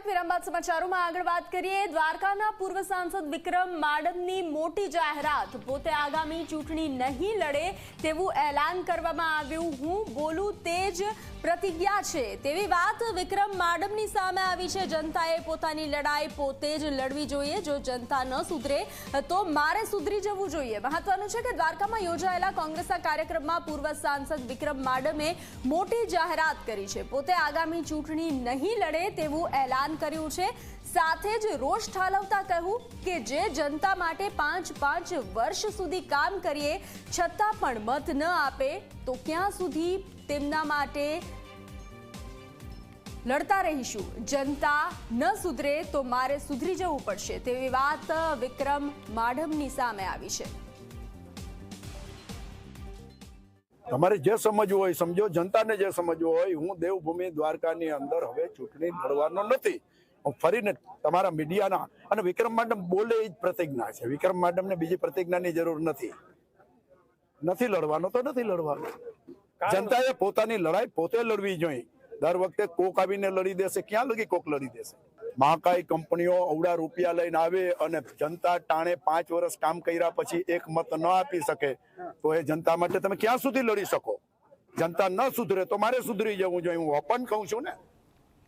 સ્વાગત વિરામ બાદ સમાચારોમાં આગળ વાત કરીએ। દ્વારકાના પૂર્વ સાંસદ વિક્રમ માડમની મોટી જાહેરાત। પોતે આગામી ચૂંટણી નહીં લડે તેવું એલાન કરવામાં આવ્યું। હું બોલું તે જ પ્રતિજ્ઞા છે તેવી વાત વિક્રમ માડમની સામે આવી છે। જનતાએ પોતાની લડાઈ પોતે જ લડવી જોઈએ। જો જનતા ન સુધરે તો મારે સુધરી જવું જોઈએ। મહત્વનું છે કે દ્વારકામાં યોજાયેલા કોંગ્રેસના કાર્યક્રમમાં પૂર્વ સાંસદ વિક્રમ માડમે મોટી જાહેરાત કરી છે। પોતે આગામી ચૂંટણી નહીં લડે તેવું એલાન કર્યું છે। સાથે જ રોષ ઠાલવતા કહ્યું કે જે જનતા માટે 5 વર્ષ સુધી કામ કરીએ છતાં પણ મત ન આપે તો ક્યાં સુધી તેમના માટે લડતા રહીશું। જનતા ન સુધરે તો મારે સુધરી જવું પડશે તેવી વાત વિક્રમ માડમની સામે આવી છે। તમારે જે સમજવું હોય સમજો, જનતાને જે સમજવું હોય। હું દેવભૂમિ દ્વારકાની અંદર હવે ચૂંટણી લડવાનો નથી। ફરીને તમારા મીડિયાના અને વિક્રમ માડમ બોલે એ જ પ્રતિજ્ઞા છે। વિક્રમ માડમને બીજી પ્રતિજ્ઞાની જરૂર નથી લડવાનો તો નથી લડવાનો। જનતાએ પોતાની લડાઈ પોતે લડવી જોઈએ। દર વખતે કોક આવીને લડી દેશે, ક્યાં લગી કોક લડી દેશે? મહાકાય કંપનીઓ અવડા રૂપિયા લઈને આવે અને જનતા ટાણે 5 વર્ષ કામ કર્યા પછી એક મત ન આપી શકે તો એ જનતા માટે તમે ક્યાં સુધી લડી શકો? જનતા ન સુધરે તો મારે સુધરી જવું જોઈએ। હું ઓપન કહું છું ને।